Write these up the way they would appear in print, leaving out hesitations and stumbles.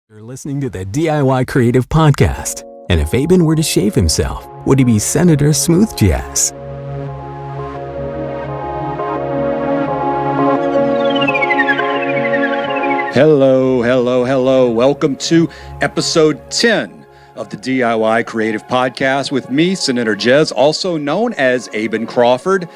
You're listening to the DIY Creative Podcast. And if Aben were to shave himself, would he be Senator Smooth Jazz? Hello. Welcome to episode 10 of the DIY Creative Podcast with me, Senator Jaiz, also known as Aben Crawford.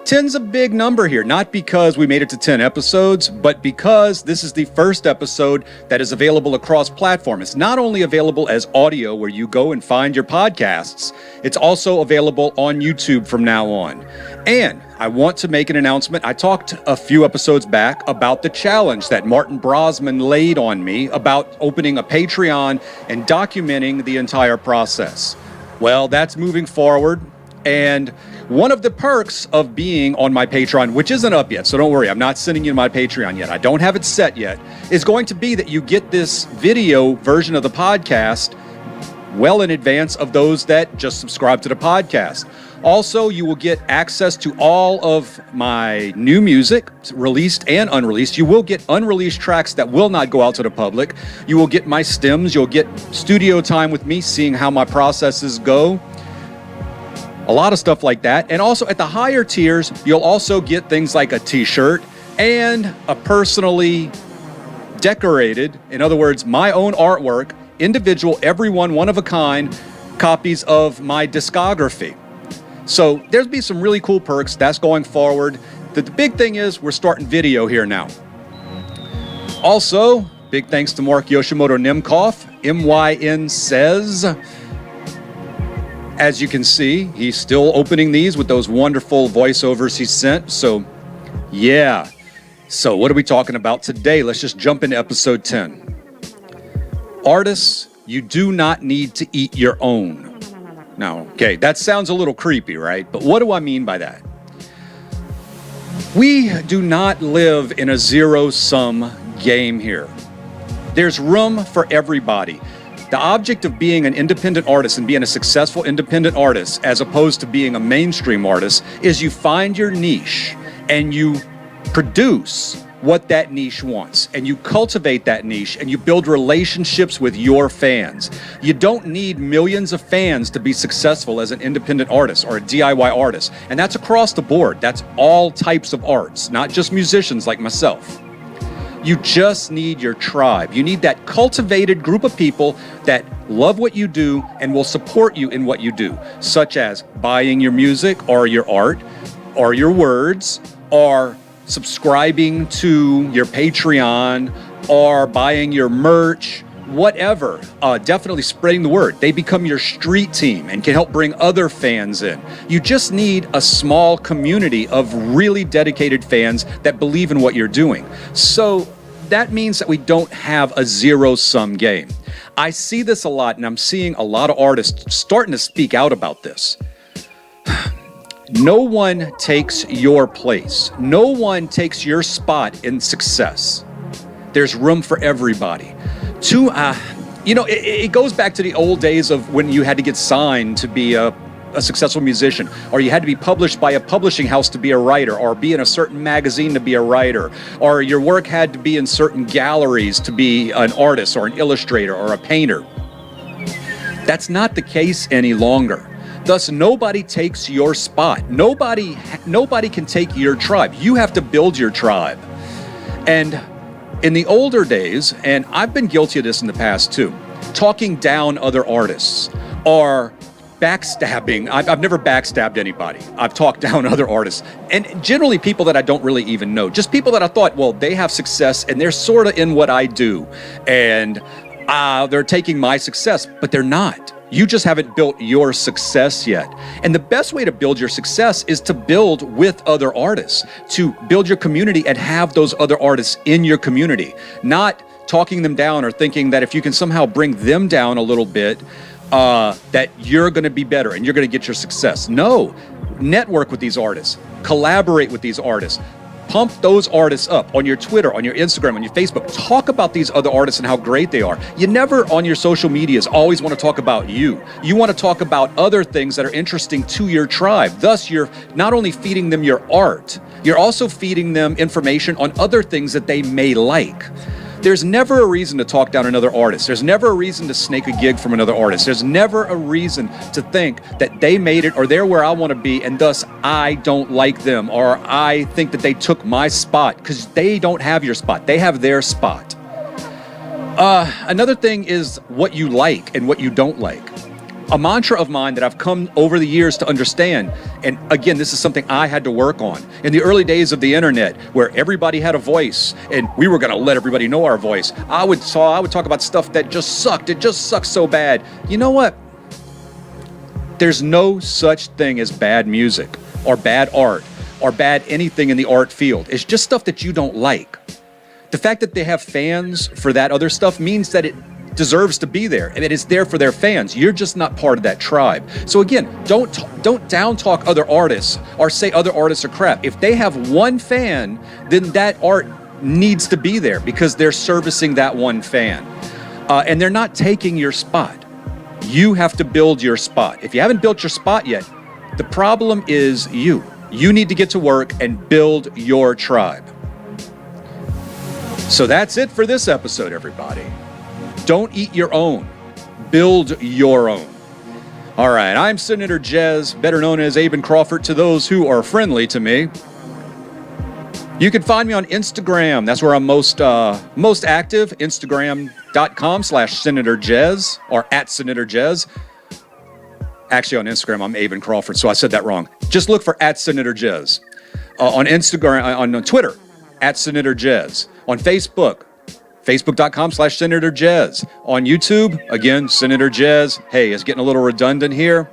10's a big number here, not because we made it to 10 episodes, but because this is the first episode that is available across platforms. It's not only available as audio where you go and find your podcasts, it's also available on YouTube from now on. And I want to make an announcement. I talked a few episodes back about the challenge that Martin Brossman laid on me about opening a Patreon and documenting the entire process. Well, that's moving forward. And one of the perks of being on my Patreon, which isn't up yet, so don't worry, I'm not sending you my Patreon yet, I don't have it set yet, is going to be that you get this video version of the podcast well in advance of those that just subscribe to the podcast. Also, you will get access to all of my new music, released and unreleased. You will get unreleased tracks that will not go out to the public. You will get my stems, you'll get studio time with me, seeing how my processes go. A lot of stuff like that. And also at the higher tiers, you'll also get things like a t-shirt and a personally decorated, in other words, my own artwork, individual, everyone, one of a kind, copies of my discography. So there's be some really cool perks. That's going forward. The big thing is we're starting video here now. Also, big thanks to Yoshimoto Nemcoff, MYN says. As you can see, he's still opening these with those wonderful voiceovers he sent. So, yeah. So what are we talking about today? Let's just jump into episode 10. Artists, you do not need to eat your own. Now, okay, that sounds a little creepy, right? But what do I mean by that? We do not live in a zero-sum game here. There's room for everybody. The object of being an independent artist and being a successful independent artist, as opposed to being a mainstream artist, is you find your niche and you produce what that niche wants, and you cultivate that niche and you build relationships with your fans. You don't need millions of fans to be successful as an independent artist or a DIY artist, and that's across the board. That's all types of arts, not just musicians like myself. You just need your tribe. You need that cultivated group of people that love what you do and will support you in what you do, such as buying your music or your art or your words, or subscribing to your Patreon, or buying your merch, whatever. Definitely spreading the word. They become your street team and can help bring other fans in. You just need a small community of really dedicated fans that believe in what you're doing. So that means that we don't have a zero-sum game. I see this a lot, and I'm seeing a lot of artists starting to speak out about this. No one takes your place. No one takes your spot in success. There's room for everybody. It goes back to the old days of when you had to get signed to be a successful musician, or you had to be published by a publishing house to be a writer, or be in a certain magazine to be a writer, or your work had to be in certain galleries to be an artist or an illustrator or a painter. That's not the case any longer. Thus, nobody takes your spot. Nobody can take your tribe. You have to build your tribe. And in the older days, and I've been guilty of this in the past too, talking down other artists or backstabbing. I've never backstabbed anybody. I've talked down other artists, and generally people that I don't really even know. Just people that I thought, well, they have success and they're sort of in what I do, and they're taking my success, but they're not. You just haven't built your success yet. And the best way to build your success is to build with other artists, to build your community and have those other artists in your community, not talking them down or thinking that if you can somehow bring them down a little bit, that you're going to be better and you're going to get your success. No, network with these artists, collaborate with these artists. Pump those artists up on your Twitter, on your Instagram, on your Facebook. Talk about these other artists and how great they are. You never on your social medias always want to talk about you. You want to talk about other things that are interesting to your tribe. Thus, you're not only feeding them your art, you're also feeding them information on other things that they may like. There's never a reason to talk down another artist. There's never a reason to snake a gig from another artist. There's never a reason to think that they made it or they're where I want to be and thus I don't like them or I think that they took my spot, because they don't have your spot. They have their spot. Another thing is what you like and what you don't like. A mantra of mine that I've come over the years to understand, and again, this is something I had to work on. In the early days of the internet, where everybody had a voice, and we were going to let everybody know our voice, I would talk about stuff that just sucked. It just sucked so bad. You know what? There's no such thing as bad music, or bad art, or bad anything in the art field. It's just stuff that you don't like. The fact that they have fans for that other stuff means that it deserves to be there, and it is there for their fans. You're just not part of that tribe. So again, don't down talk other artists or say other artists are crap. If they have one fan, then that art needs to be there because they're servicing that one fan, and they're not taking your spot. You have to build your spot. If you haven't built your spot yet, the problem is you. You need to get to work and build your tribe. So that's it for this episode, everybody. Don't eat your own. Build your own. All right, I'm Senator Jaiz, better known as Aben Crawford to those who are friendly to me. You can find me on Instagram. That's where I'm most active. Instagram.com/Senator Jaiz or @Senator Jaiz. Actually, on Instagram, I'm Aben Crawford, so I said that wrong. Just look for @Senator Jaiz. On Instagram, on Twitter, @Senator Jaiz. On Facebook, Facebook.com/Senator Jaiz. On YouTube, again, Senator Jaiz. Hey, it's getting a little redundant here.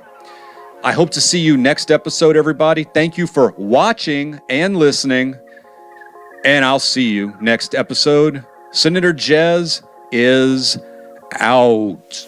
I hope to see you next episode, everybody. Thank you for watching and listening, and I'll see you next episode. Senator Jaiz is out.